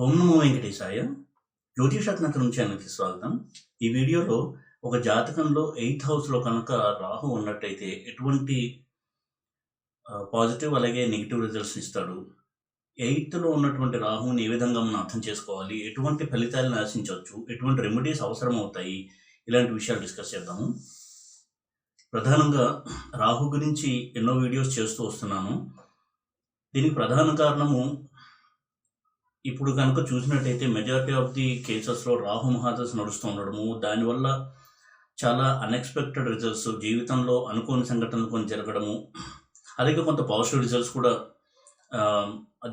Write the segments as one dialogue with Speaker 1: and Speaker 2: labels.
Speaker 1: ఓం నమో వెంకటేశాయ. జ్యోతిషరత్నాకరం ఛానల్కి స్వాగతం. ఈ వీడియోలో ఒక జాతకంలో 8th హౌస్లో కనుక రాహు ఉన్నట్టయితే ఎటువంటి పాజిటివ్ అలాగే నెగిటివ్ రిజల్ట్స్ ఇస్తాడు, 8th ఉన్నటువంటి రాహుని ఏ విధంగా మనం అర్థం చేసుకోవాలి, ఎటువంటి ఫలితాలను ఆశించవచ్చు, ఎటువంటి రెమెడీస్ అవసరం అవుతాయి, ఇలాంటి విషయాలు డిస్కస్ చేద్దాము. ప్రధానంగా రాహు గురించి ఎన్నో వీడియోస్ చేస్తూ వస్తున్నాను. దీనికి ప్రధాన కారణము ఇప్పుడు కనుక చూసినట్టయితే మెజారిటీ ఆఫ్ ది కేసెస్లో రాహు మహాదశ నడుస్తూ ఉండడము, దానివల్ల చాలా అన్ఎక్స్పెక్టెడ్ రిజల్ట్స్, జీవితంలో అనుకోని సంఘటనలు కొన్ని జరగడము, అలాగే కొంత పాజిటివ్ రిజల్ట్స్ కూడా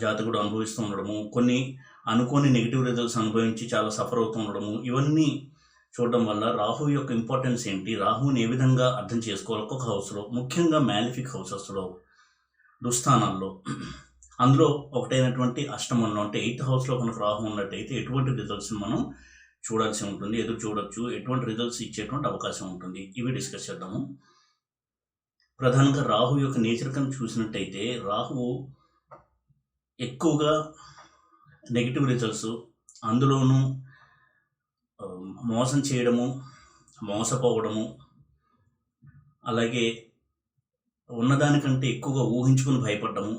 Speaker 1: జాతకుడు అనుభవిస్తూ ఉండడము, కొన్ని అనుకోని నెగిటివ్ రిజల్ట్స్ అనుభవించి చాలా సఫర్ అవుతూ ఉండడము, ఇవన్నీ చూడడం వల్ల రాహు యొక్క ఇంపార్టెన్స్ ఏంటి, రాహుని ఏ విధంగా అర్థం చేసుకోవాలి ఒక్కొక్క హౌస్లో, ముఖ్యంగా మ్యాలిఫిక్ హౌసెస్లో, దుస్థానాల్లో, అందులో ఒకటైనటువంటి అష్టమంలో అంటే 8th హౌస్లో కనుక రాహు ఉన్నట్టయితే ఎటువంటి రిజల్ట్స్ని మనం చూడాల్సి ఉంటుంది, ఎదురు చూడొచ్చు, ఎటువంటి రిజల్ట్స్ ఇచ్చేటువంటి అవకాశం ఉంటుంది, ఇవి డిస్కస్ చేద్దాము. ప్రధానంగా రాహు యొక్క నేచర్ కనుక చూసినట్టయితే రాహువు ఎక్కువగా నెగిటివ్ రిజల్ట్స్, అందులోనూ మోసం చేయడము, మోసపోవడము, అలాగే ఉన్నదానికంటే ఎక్కువగా ఊహించుకుని భయపడము,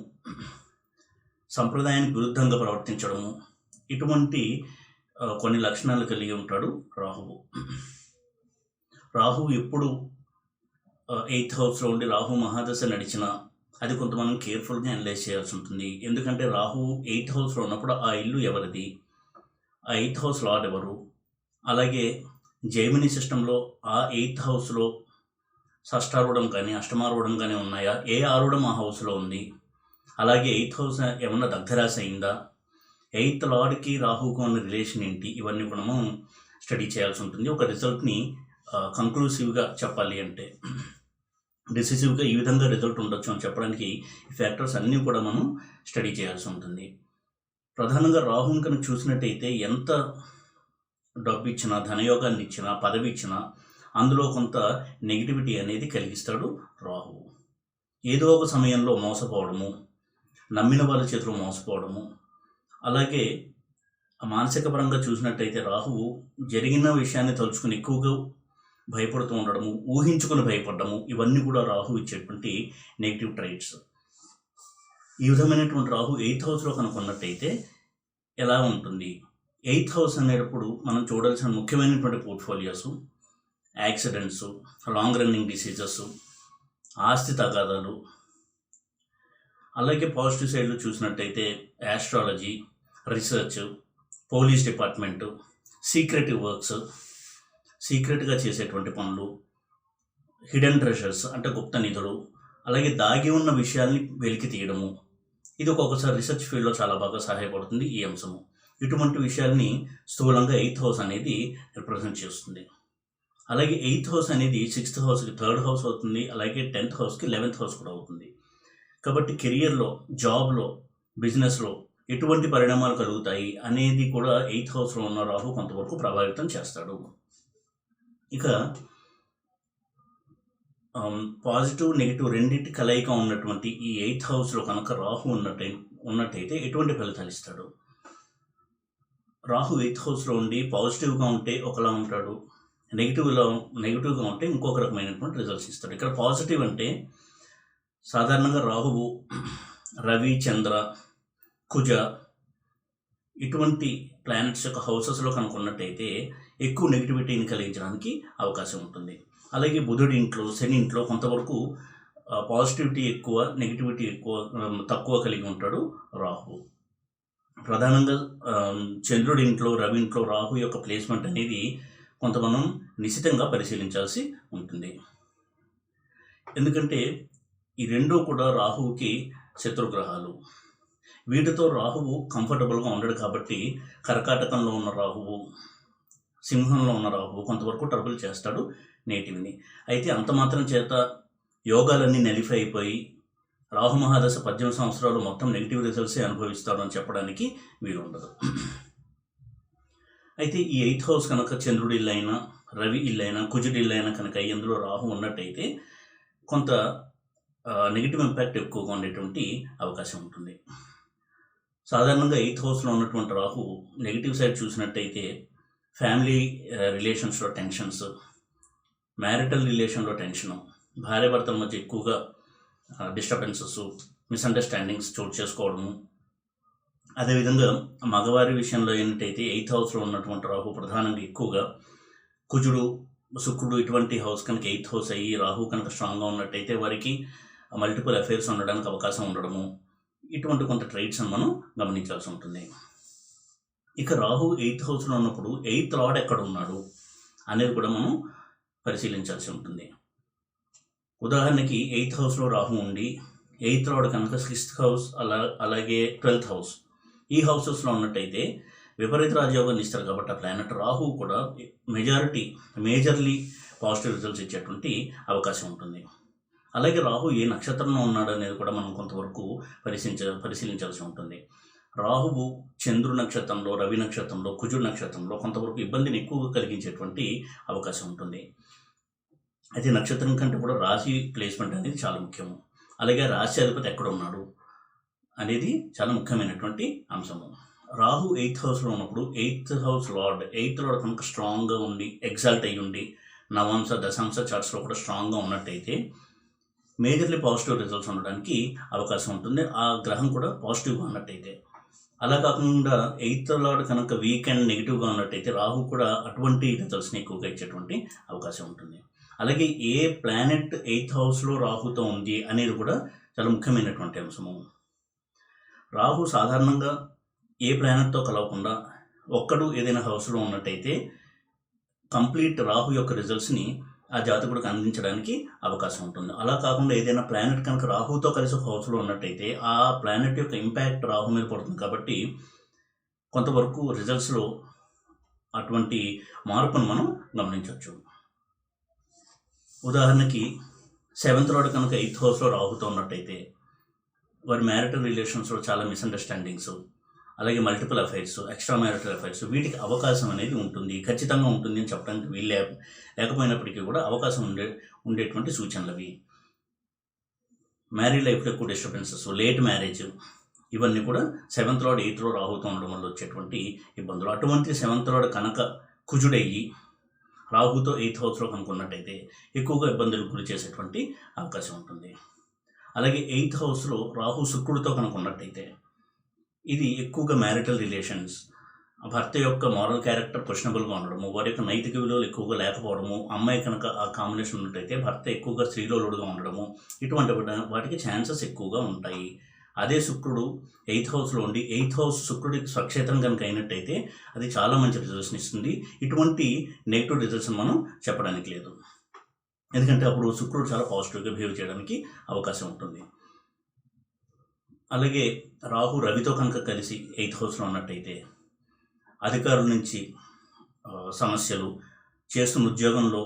Speaker 1: సంప్రదాయానికి విరుద్ధంగా ప్రవర్తించడము, ఇటువంటి కొన్ని లక్షణాలు కలిగి ఉంటాడు రాహువు. రాహువు ఎప్పుడు 8th హౌస్లో ఉండి రాహు మహాదశ నడిచినా అది కొంత మనం కేర్ఫుల్గా అనలైజ్ చేయాల్సి ఉంటుంది. ఎందుకంటే రాహువు 8th హౌస్లో ఉన్నప్పుడు ఆ ఇల్లు ఎవరిది, ఆ 8th హౌస్ లార్డ్ ఎవరు, అలాగే జైమినీ సిస్టంలో ఆ 8th హౌస్లో షష్టారూఢం కానీ అష్టమారూఢం కానీ ఉన్నాయా, ఏ ఆరూఢం ఆ హౌస్లో ఉంది, అలాగే 8th హౌస్ ఏమన్నా దగ్ధరాశి అయిందా, 8th లార్డ్కి రాహుకు ఉన్న రిలేషన్ ఏంటి, ఇవన్నీ కూడా మనం స్టడీ చేయాల్సి ఉంటుంది. ఒక రిజల్ట్ని కంక్లూసివ్గా చెప్పాలి అంటే, డిసిసివ్గా ఈ విధంగా రిజల్ట్ ఉండొచ్చు అని చెప్పడానికి ఈ ఫ్యాక్టర్స్ అన్నీ కూడా మనం స్టడీ చేయాల్సి ఉంటుంది. ప్రధానంగా రాహుని కనుక చూసినట్టయితే ఎంత డబ్బు ఇచ్చినా, ధనయోగాన్ని ఇచ్చినా, పదవి ఇచ్చినా అందులో కొంత నెగిటివిటీ అనేది కలిగిస్తాడు రాహువు. ఏదో ఒక సమయంలో మోసపోవడము, నమ్మిన వాళ్ళ చేతిలో మోసపోవడము, అలాగే మానసిక పరంగా చూసినట్టయితే రాహువు జరిగిన విషయాన్ని తలుచుకుని ఎక్కువగా భయపడుతూ ఉండడము, ఊహించుకుని భయపడము, ఇవన్నీ కూడా రాహు ఇచ్చేటువంటి నెగిటివ్ ట్రైట్స్. ఈ విధమైనటువంటి రాహు 8th హౌస్లో కనుక ఉన్నట్టయితే ఎలా ఉంటుంది? 8th హౌస్ అనేటప్పుడు మనం చూడాల్సిన ముఖ్యమైనటువంటి portfolios, accidents, long running diseases, ఆస్తి తగాదాలు, అలాగే పాజిటివ్ సైడ్లో చూసినట్టయితే astrology, research, police department, secretive works, సీక్రెట్గా చేసేటువంటి పనులు, హిడెన్ ట్రెషర్స్ అంటే గుప్త నిధులు, అలాగే దాగి ఉన్న విషయాల్ని వెలికి తీయడము, ఇది ఒక్కొక్కసారి రీసెర్చ్ ఫీల్డ్లో చాలా బాగా సహాయపడుతుంది ఈ అంశము. ఇటువంటి విషయాల్ని స్థూలంగా 8th హౌస్ అనేది రిప్రజెంట్ చేస్తుంది. అలాగే 8th హౌస్ అనేది 6th హౌస్కి 3rd హౌస్ అవుతుంది, అలాగే 10th హౌస్కి 11th హౌస్ కూడా అవుతుంది. కాబట్టి కెరియర్లో, జాబ్లో, బిజినెస్లో ఎటువంటి పరిణామాలు కలుగుతాయి అనేది కూడా 8th హౌస్లో ఉన్న రాహు కొంతవరకు ప్రభావితం చేస్తాడు. ఇక పాజిటివ్ నెగిటివ్ రెండింటి కలయిక ఉన్నటువంటి ఈ 8th హౌస్లో కనుక రాహు ఉన్నట్టయితే ఎటువంటి ఫలితాలు ఇస్తాడు? రాహు 8th హౌస్లో ఉండి పాజిటివ్గా ఉంటే ఒకలా ఉంటాడు, నెగిటివ్గా ఉంటే ఇంకొక రకమైనటువంటి రిజల్ట్స్ ఇస్తాడు. ఇక్కడ పాజిటివ్ అంటే సాధారణంగా రాహువు రవి, చంద్ర, కుజ ఇటువంటి ప్లానెట్స్ యొక్క హౌసెస్లో కనుక ఉన్నట్టయితే ఎక్కువ నెగిటివిటీని కలిగించడానికి అవకాశం ఉంటుంది. అలాగే బుధుడి ఇంట్లో, శని ఇంట్లో కొంతవరకు పాజిటివిటీ ఎక్కువ, నెగిటివిటీ తక్కువ కలిగి ఉంటాడు రాహు. ప్రధానంగా చంద్రుడి ఇంట్లో, రవి ఇంట్లో రాహు యొక్క ప్లేస్మెంట్ అనేది కొంత మనం నిశితంగా పరిశీలించాల్సి ఉంటుంది. ఎందుకంటే ఈ రెండూ కూడా రాహువుకి శత్రుగ్రహాలు. వీటితో రాహువు కంఫర్టబుల్గా ఉండడు కాబట్టి కర్కాటకంలో ఉన్న రాహువు, సింహంలో ఉన్న రాహువు కొంతవరకు ట్రబుల్ చేస్తాడు నేటివ్ని. అయితే అంత మాత్రం చేత యోగాలన్నీ నలిఫై అయిపోయి రాహు మహాదశ 18 సంవత్సరాలు మొత్తం నెగిటివ్ రిజల్ట్సే అనుభవిస్తాడు అని చెప్పడానికి వీలు ఉండదు. అయితే ఈ 8th హౌస్ కనుక చంద్రుడి ఇల్లైనా, రవి ఇల్లైనా, కుజుడి ఇల్లైనా కనుక అందులో రాహు ఉన్నట్టయితే కొంత నెగిటివ్ ఇంపాక్ట్ ఎక్కువగా ఉండేటువంటి అవకాశం ఉంటుంది. సాధారణంగా ఎయిత్ హౌస్లో ఉన్నటువంటి రాహు నెగిటివ్ సైడ్ చూసినట్టయితే ఫ్యామిలీ రిలేషన్స్లో టెన్షన్స్, మ్యారిటల్ రిలేషన్లో టెన్షను, భార్యాభర్తల మధ్య ఎక్కువగా డిస్టర్బెన్సెస్, మిస్అండర్స్టాండింగ్స్ చోటు చేసుకోవడము. అదేవిధంగా మగవారి విషయంలో ఏంటంటే ఎయిత్ హౌస్లో ఉన్నటువంటి రాహు ప్రధానంగా ఎక్కువగా కుజుడు, శుక్రుడు ఇటువంటి హౌస్ కనుక ఎయిత్ హౌస్ అయ్యి రాహు కనుక స్ట్రాంగ్గా ఉన్నట్టయితే వారికి మల్టిపుల్ అఫైర్స్ ఉండడానికి అవకాశం ఉండడము, ఇటువంటి కొంత ట్రైట్స్ అని మనం గమనించాల్సి ఉంటుంది. ఇక రాహు ఎయిత్ హౌస్లో ఉన్నప్పుడు ఎయిత్ లార్డ్ ఎక్కడ ఉన్నాడు అనేది కూడా మనం పరిశీలించాల్సి ఉంటుంది. ఉదాహరణకి ఎయిత్ హౌస్లో రాహు ఉండి ఎయిత్ లార్డ్ కనుక 6th హౌస్ అలాగే 12th హౌస్ ఈ హౌసెస్లో ఉన్నట్టయితే విపరీత రాజయోగాన్ని ఇస్తారు. కాబట్టి ఆ ప్లానెట్ రాహు కూడా మేజర్లీ పాజిటివ్ రిజల్ట్స్ ఇచ్చేటువంటి అవకాశం ఉంటుంది. అలాగే రాహు ఏ నక్షత్రంలో ఉన్నాడు అనేది కూడా మనం కొంతవరకు పరిశీలించాల్సి ఉంటుంది. రాహువు చంద్రుడి నక్షత్రంలో, రవి నక్షత్రంలో, కుజుడు నక్షత్రంలో కొంతవరకు ఇబ్బందిని ఎక్కువగా కలిగించేటువంటి అవకాశం ఉంటుంది. అయితే నక్షత్రం కంటే కూడా రాశి ప్లేస్మెంట్ అనేది చాలా ముఖ్యము. అలాగే రాశి అధిపతి ఎక్కడ ఉన్నాడు అనేది చాలా ముఖ్యమైనటువంటి అంశము. రాహు ఎయిత్ హౌస్లో ఉన్నప్పుడు ఎయిత్ లార్డ్ కనుక స్ట్రాంగ్గా ఉండి ఎగ్జాల్ట్ అయ్యి ఉండి నవాంశ దశాంశ చార్ట్స్లో కూడా స్ట్రాంగ్గా ఉన్నట్టయితే మేజర్లీ పాజిటివ్ రిజల్ట్స్ ఉండడానికి అవకాశం ఉంటుంది. ఆ గ్రహం కూడా పాజిటివ్గా ఉన్నట్టయితే. అలా కాకుండా ఎయిత్ లార్డ్ కనుక వీక్ అండ్ నెగిటివ్గా ఉన్నట్టయితే రాహు కూడా అటువంటి రిజల్ట్స్ని ఎక్కువగా ఇచ్చేటువంటి అవకాశం ఉంటుంది. అలాగే ఏ ప్లానెట్ ఎయిత్ హౌస్లో రాహుతో ఉంది అనేది కూడా చాలా ముఖ్యమైనటువంటి అంశము. రాహు సాధారణంగా ఏ ప్లానెట్తో కలవకుండా ఒక్కడు ఏదైనా హౌస్లో ఉన్నట్టయితే కంప్లీట్ రాహు యొక్క రిజల్ట్స్ని ఆ జాతకుడికి అందించడానికి అవకాశం ఉంటుంది. అలా కాకుండా ఏదైనా ప్లానెట్ కనుక రాహుతో కలిసి ఒక హౌస్లో ఉన్నట్టయితే ఆ ప్లానెట్ యొక్క ఇంపాక్ట్ రాహు మీద పడుతుంది. కాబట్టి కొంతవరకు రిజల్ట్స్లో అటువంటి మార్పును మనం గమనించవచ్చు. ఉదాహరణకి 7th లార్డ్ కనుక 8th హౌస్లో రాహుతో ఉన్నట్టయితే వారి మ్యారిటల్ రిలేషన్స్లో చాలా మిస్అండర్స్టాండింగ్స్, అలాగే multiple affairs, extra marital affairs వీటికి అవకాశం అనేది ఉంటుంది. ఖచ్చితంగా ఉంటుంది అని చెప్పడానికి వీలు లేకపోయినప్పటికీ కూడా అవకాశం ఉండేటువంటి సూచనలు అవి. మ్యారీడ్ లైఫ్లో ఎక్కువ డిస్టర్బెన్సెస్, లేట్ మ్యారేజ్ ఇవన్నీ కూడా 7th లార్డ్ 8th రాహుతో ఉండడం వల్ల వచ్చేటువంటి ఇబ్బందులు. అటువంటి 7th లార్డ్ కనుక కుజుడయ్యి రాహుతో 8th హౌస్లో కనుక్కున్నట్టయితే ఎక్కువగా ఇబ్బందులకు గురి చేసేటువంటి అవకాశం ఉంటుంది. అలాగే 8th హౌస్లో రాహు శుక్రుడితో కనుక ఉన్నట్టయితే ఇది ఎక్కువగా మ్యారిటల్ రిలేషన్స్, భర్త యొక్క మారల్ క్యారెక్టర్ క్వశ్చనబుల్గా ఉండడము, వారి యొక్క నైతిక విలువలు ఎక్కువగా లేకపోవడము, అమ్మాయి కనుక ఆ కాంబినేషన్ ఉన్నట్టయితే భర్త ఎక్కువగా స్త్రీలోలుడుగా ఉండడము, ఇటువంటి వాటికి ఛాన్సెస్ ఎక్కువగా ఉంటాయి. అదే శుక్రుడు 8th హౌస్లో ఉండి 8th హౌస్ శుక్రుడికి స్వక్షేత్రం కనుక అయినట్టయితే అది చాలా మంచి రిజల్ట్స్ని ఇస్తుంది. ఇటువంటి నెగిటివ్ రిజల్ట్స్ మనం చెప్పడానికి లేదు. ఎందుకంటే అప్పుడు శుక్రుడు చాలా పాజిటివ్గా బిహేవ్ చేయడానికి అవకాశం ఉంటుంది. అలాగే రాహు రవితో కనుక కలిసి 8th హౌస్లో ఉన్నట్టయితే అధికారుల నుంచి సమస్యలు, చేస్తున్న ఉద్యోగంలో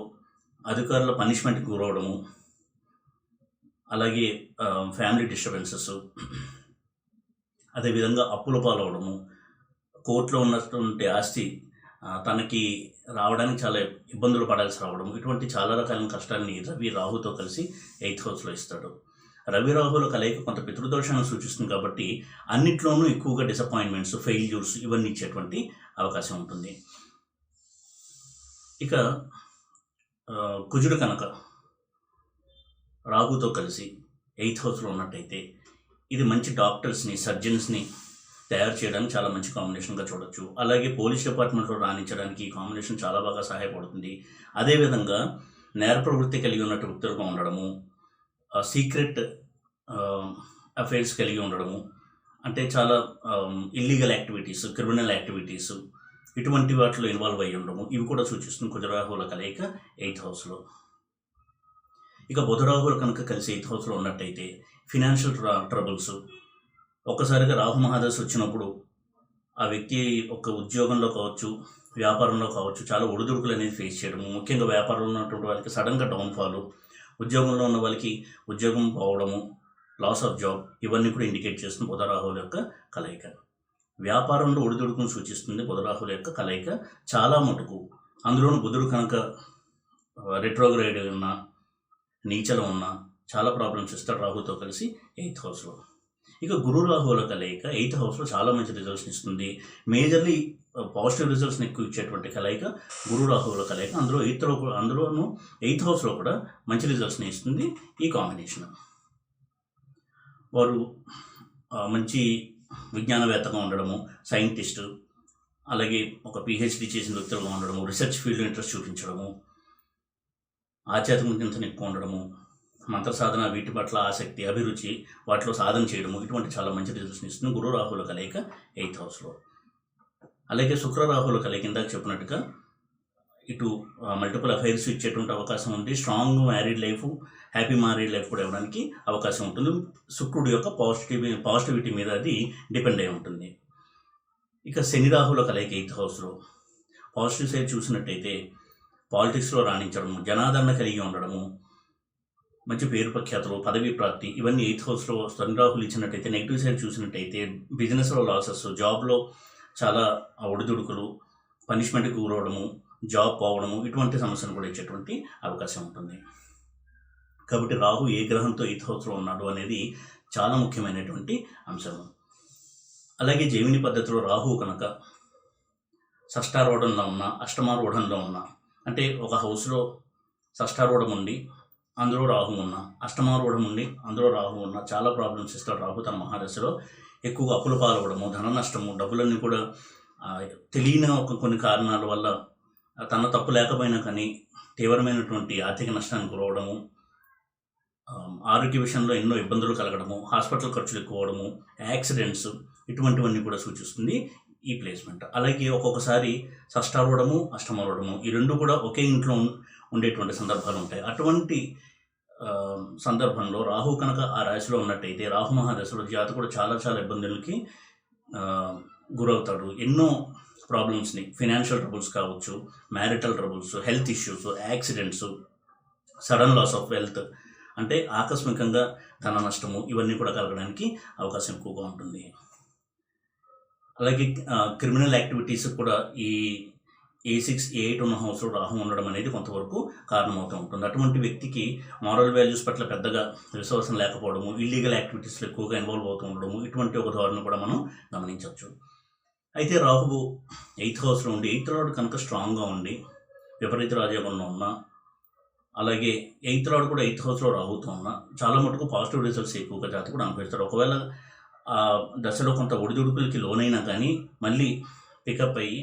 Speaker 1: అధికారుల పనిష్మెంట్కి గురవడము, అలాగే ఫ్యామిలీ డిస్టర్బెన్సెస్, అదేవిధంగా అప్పుల పాలవడము, కోర్టులో ఉన్నటువంటి ఆస్తి తనకి రావడానికి చాలా ఇబ్బందులు పడాల్సి రావడం, ఇటువంటి చాలా రకాల కష్టాన్ని రవి రాహుతో కలిసి 8th హౌస్లో ఇస్తాడు. రవి రాహుల కలయిక కొంత పితృదోషాన్ని సూచిస్తుంది. కాబట్టి అన్నిట్లోనూ ఎక్కువగా డిసప్పాయింట్మెంట్స్, ఫెయిల్యూర్స్ ఇవన్నీ ఇచ్చేటువంటి అవకాశం ఉంటుంది. ఇక కుజుడు కనుక రాహుతో కలిసి 8th హౌస్లో ఉన్నట్టయితే ఇది మంచి డాక్టర్స్ని, సర్జన్స్ని తయారు చేయడానికి చాలా మంచి కాంబినేషన్గా చూడొచ్చు. అలాగే పోలీస్ డిపార్ట్మెంట్లో రాణించడానికి ఈ కాంబినేషన్ చాలా బాగా సహాయపడుతుంది. అదేవిధంగా నేర ప్రవృత్తి కలిగి ఉన్నట్టు వ్యక్తులుగా ఉండడము, సీక్రెట్ అఫైర్స్ కలిగి ఉండడము, అంటే చాలా ఇల్లీగల్ యాక్టివిటీస్, క్రిమినల్ యాక్టివిటీస్ ఇటువంటి వాటిలో ఇన్వాల్వ్ అయ్యి ఉండడము, ఇవి కూడా సూచిస్తుంది కుజరాహుల కలయిక 8th హౌస్లో. ఇక బుధరాహులు కనుక కలిసి 8th హౌస్లో ఉన్నట్టయితే ఫినాన్షియల్ ట్రబుల్స్, ఒక్కసారిగా రాహు మహాదశ వచ్చినప్పుడు ఆ వ్యక్తి ఒక ఉద్యోగంలో కావచ్చు, వ్యాపారంలో కావచ్చు చాలా ఒడిదుడుకులు అనేది ఫేస్ చేయడము, ముఖ్యంగా వ్యాపారంలో ఉన్నటువంటి వాళ్ళకి సడన్గా డౌన్ఫాల్, ఉద్యోగంలో ఉన్న వాళ్ళకి ఉద్యోగం పోవడము, లాస్ ఆఫ్ జాబ్ ఇవన్నీ కూడా ఇండికేట్ చేస్తుంది బుధరాహుల యొక్క కలయిక. వ్యాపారంలో ఒడిదుడుకును సూచిస్తుంది బుధరాహుల యొక్క కలయిక చాలా మటుకు. అందులోనూ బుధుడు కనుక రెట్రోగ్రేడ్ ఉన్నా, నీచలో ఉన్నా చాలా ప్రాబ్లమ్స్ ఇస్తాడు రాహుతో కలిసి 8th హౌస్లో. ఇక గురు రాహువుల కలయిక 8th హౌస్లో చాలా మంచి రిజల్ట్స్ని ఇస్తుంది. మేజర్లీ పాజిటివ్ రిజల్ట్స్ని ఎక్కువ ఇచ్చేటువంటి కలయిక గురు రాహువుల కలయిక. అందులోనూ 8th హౌస్లో కూడా మంచి రిజల్ట్స్ని ఇస్తుంది ఈ కాంబినేషన్. వారు మంచి విజ్ఞానవేత్తగా ఉండడము, సైంటిస్టు, అలాగే ఒక పిహెచ్డి చేసిన వ్యక్తులుగా ఉండడము, రీసెర్చ్ ఫీల్డ్లో ఇంట్రెస్ట్ చూపించడము, ఆధ్యాత్మిక చింతన ఎక్కువ ఉండడము, మంత్ర సాధన, వీటి పట్ల ఆసక్తి, అభిరుచి, వాటిలో సాధన చేయడము, ఇటువంటి చాలా మంచి రిజల్ట్స్ని ఇస్తుంది గురు రాహువుల కలయిక 8th హౌస్లో. అలాగే శుక్ర రాహువుల కలయిక ఇందాక చెప్పినట్టుగా ఇటు మల్టిపుల్ అఫైర్స్ ఇచ్చేటువంటి అవకాశం ఉంది. Strong married life, happy married life కూడా ఇవ్వడానికి అవకాశం ఉంటుంది. శుక్రుడు యొక్క పాజిటివిటీ మీద అది డిపెండ్ అయి ఉంటుంది. ఇక శని రాహువుల కలయిక 8th హౌస్లో పాజిటివ్ సైడ్ చూసినట్టయితే పాలిటిక్స్లో రాణించడము, జనాదరణ కలిగి ఉండడము, మంచి పేరు ప్రఖ్యాతులు, పదవీ ప్రాప్తి, ఇవన్నీ 8th హౌస్లో శని రాహులు ఇచ్చినట్టయితే. నెగిటివ్ సైడ్ చూసినట్టయితే బిజినెస్లో లాసెస్, జాబ్లో చాలా ఒడిదుడుకులు, పనిష్మెంట్కి గురవడము, జాబ్ పోవడము, ఇటువంటి సమస్యను కూడా ఇచ్చేటువంటి అవకాశం ఉంటుంది. కాబట్టి రాహు ఏ గ్రహంతో 8th హౌస్లో ఉన్నాడు అనేది చాలా ముఖ్యమైనటువంటి అంశము. అలాగే జైమిని పద్ధతిలో రాహు కనుక షష్టారూఢంలో ఉన్న, అష్టమారూఢంలో ఉన్న, అంటే ఒక హౌస్లో షష్టారూఢం ఉండి అందులో రాహు ఉన్న, అష్టమారూఢం ఉండి అందులో రాహు ఉన్న చాలా ప్రాబ్లమ్స్ ఇస్తాడు రాహు తన మహాదశలో. ఎక్కువగా అప్పుల పాలవడము, ధన నష్టము, డబ్బులన్నీ కూడా తెలియని కొన్ని కారణాల వల్ల తన తప్పు లేకపోయినా కానీ తీవ్రమైనటువంటి ఆర్థిక నష్టానికి గురవడము, ఆరోగ్య విషయంలో ఎన్నో ఇబ్బందులు కలగడము, హాస్పిటల్ ఖర్చులు ఎక్కువ అవడము, యాక్సిడెంట్స్, ఇటువంటివన్నీ కూడా సూచిస్తుంది ఈ ప్లేస్మెంట్. అలాగే ఒక్కొక్కసారి షష్టారూఢము, అష్టమారూఢము, ఈ రెండు కూడా ఒకే ఇంట్లో ఉండేటువంటి సందర్భాలు ఉంటాయి. అటువంటి సందర్భంలో రాహు కనుక ఆ రాశిలో ఉన్నట్టయితే రాహు మహాదశలో జాతకుడు చాలా చాలా ఇబ్బందులకి గురవుతాడు. ఎన్నో ప్రాబ్లమ్స్ని, ఫినాన్షియల్ ట్రబుల్స్ కావచ్చు, marital troubles, health issues, accidents, sudden loss of wealth, అంటే ఆకస్మికంగా ధన నష్టము, ఇవన్నీ కూడా కలగడానికి అవకాశం ఎక్కువగా ఉంటుంది. అలాగే క్రిమినల్ యాక్టివిటీస్ కూడా ఈ A6, A8 ఉన్న హౌస్లో రాహు ఉండడం అనేది కొంతవరకు కారణమవుతూ ఉంటుంది. అటువంటి వ్యక్తికి మారల్ వాల్యూస్ పట్ల పెద్దగా విశ్వాసం లేకపోవడము, ఇల్లీగల్ యాక్టివిటీస్లో ఎక్కువగా ఇన్వాల్వ్ అవుతూ ఉండడము, ఇటువంటి ఒక ధోరణి కూడా మనం గమనించవచ్చు. అయితే రాహువు 8th హౌస్లో ఉండి 8th లార్డ్ కనుక స్ట్రాంగ్గా ఉండి విపరీత రాజయోగంలో ఉన్నా, అలాగే 8th లార్డ్ కూడా 8th హౌస్లో రాహుతో ఉన్నా చాలా మటుకు పాజిటివ్ రిజల్ట్స్ ఎక్కువగా జాతకుడు అనుభవిస్తాడు. ఒకవేళ ఆ దశలో కొంత ఒడిదుడుకులకి లోనైనా కానీ మళ్ళీ పికప్ అయ్యి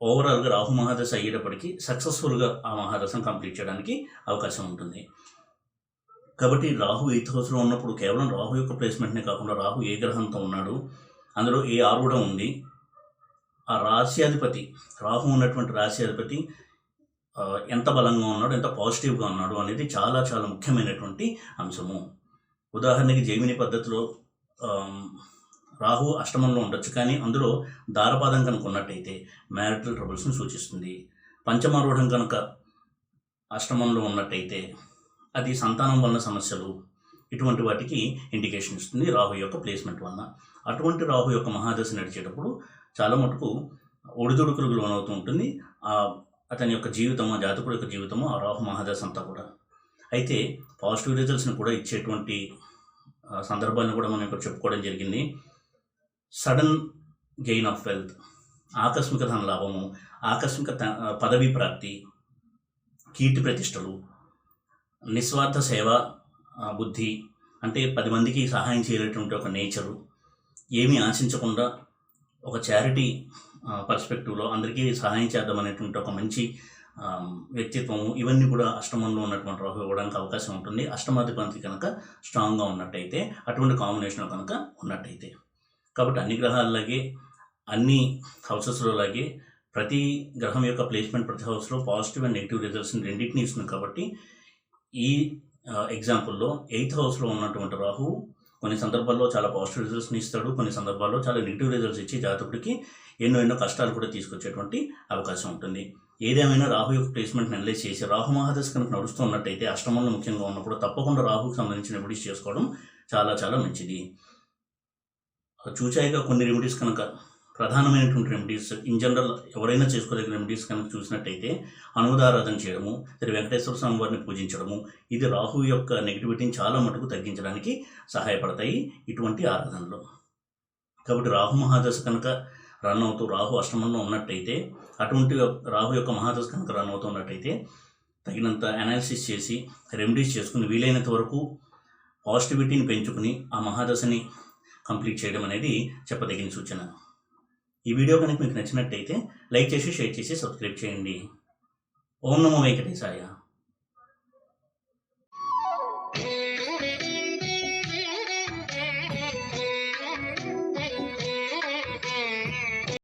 Speaker 1: ఓవరాల్గా రాహు మహాదశ అయ్యేటప్పటికీ సక్సెస్ఫుల్గా ఆ మహాదశను కంప్లీట్ చేయడానికి అవకాశం ఉంటుంది. కాబట్టి రాహు 8th హౌస్లో ఉన్నప్పుడు కేవలం రాహు యొక్క ప్లేస్మెంట్నే కాకుండా రాహు ఏ గ్రహంతో ఉన్నాడు, అందులో ఏ ఆరుడం ఉంది, ఆ రాశ్యాధిపతి, రాహు ఉన్నటువంటి రాశ్యాధిపతి ఎంత బలంగా ఉన్నాడు, ఎంత పాజిటివ్గా ఉన్నాడు అనేది చాలా చాలా ముఖ్యమైనటువంటి అంశము. ఉదాహరణకి జైమిని పద్ధతిలో రాహు అష్టమంలో ఉండొచ్చు, కానీ అందులో దారపాదం కనుక ఉన్నట్టయితే మ్యారిటల్ ట్రబుల్స్ని సూచిస్తుంది. పంచమారూఢం కనుక అష్టమంలో ఉన్నట్టయితే అది సంతానం వలన సమస్యలు, ఇటువంటి వాటికి ఇండికేషన్ ఇస్తుంది రాహు యొక్క ప్లేస్మెంట్ వలన. అటువంటి రాహు యొక్క మహాదశ నడిచేటప్పుడు చాలా మటుకు ఒడిదుడుకులకు లోనవుతూ ఉంటుంది అతని యొక్క జీవితము, ఆ జాతకుడు యొక్క జీవితము, ఆ రాహు మహాదశ అంతా కూడా. అయితే పాజిటివ్ రిజల్ట్స్ని కూడా ఇచ్చేటువంటి సందర్భాలను కూడా మనం ఇక్కడ చెప్పుకోవడం జరిగింది. సడన్ గెయిన్ ఆఫ్ వెల్త్, ఆకస్మిక ధన లాభము, ఆకస్మిక పదవీ ప్రాప్తి, కీర్తి ప్రతిష్టలు, నిస్వార్థ సేవ బుద్ధి, అంటే 10 మందికి సహాయం చేయలేటువంటి ఒక నేచరు, ఏమీ ఆశించకుండా ఒక చారిటీ పర్స్పెక్టివ్లో అందరికీ సహాయం చేద్దామనేటువంటి ఒక మంచి వ్యక్తిత్వము, ఇవన్నీ కూడా అష్టమంలో ఉన్నటువంటి రాహు ఇవ్వడానికి అవకాశం ఉంటుంది. అష్టమాధిపతి కనుక స్ట్రాంగ్గా ఉన్నట్టయితే, అటువంటి కాంబినేషన్ కనుక ఉన్నట్టయితే. కాబట్టి అన్ని గ్రహాలలాగే, అన్ని హౌసెస్లో లాగే ప్రతి గ్రహం యొక్క ప్లేస్మెంట్ ప్రతి హౌస్లో పాజిటివ్ అండ్ నెగిటివ్ రిజల్ట్స్ని రెండింటినీ ఇస్తుంది. కాబట్టి ఈ ఎగ్జాంపుల్లో 8th హౌస్లో ఉన్నటువంటి రాహు కొన్ని సందర్భాల్లో చాలా పాజిటివ్ రిజల్ట్స్ని ఇస్తాడు, కొన్ని సందర్భాల్లో చాలా నెగిటివ్ రిజల్ట్స్ ఇచ్చి జాతకుడికి ఎన్నో కష్టాలు కూడా తీసుకొచ్చేటువంటి అవకాశం ఉంటుంది. ఏదేమైనా రాహు యొక్క ప్లేస్మెంట్ని అనలైజ్ చేసి రాహు మహాదశ కనుక నడుస్తూ ఉన్నట్టయితే, అష్టమంలో ముఖ్యంగా ఉన్నప్పుడు తప్పకుండా రాహుకి సంబంధించిన రెమెడీస్ చేసుకోవడం చాలా చాలా మంచిది. చూచాయిగా కొన్ని రెమెడీస్ కనుక ప్రధానమైనటువంటి రెమెడీస్ ఇన్ జనరల్ ఎవరైనా చేసుకోదగిన రెమెడీస్ కనుక చూసినట్టయితే అనుదారాధన చేయడము, శ్రీ వెంకటేశ్వర స్వామి వారిని పూజించడము, ఇది రాహు యొక్క నెగిటివిటీని చాలా మటుకు తగ్గించడానికి సహాయపడతాయి ఇటువంటి ఆరాధనలు. కాబట్టి రాహు మహాదశ కనుక రన్ అవుతూ రాహు అష్టమంలో ఉన్నట్టయితే, అటువంటి రాహు యొక్క మహాదశ కనుక రన్ అవుతున్నట్టయితే తగినంత అనాలిసిస్ చేసి రెమెడీస్ చేసుకుని వీలైనంత వరకు పాజిటివిటీని పెంచుకుని ఆ మహాదశని కంప్లీట్ చేయడం అనేది చెప్పదగిన సూచన. ఈ వీడియో కనుక మీకు నచ్చినట్టయితే లైక్ చేసి, షేర్ చేసి, సబ్స్క్రైబ్ చేయండి. ఓం నమో వెంకటేశాయ.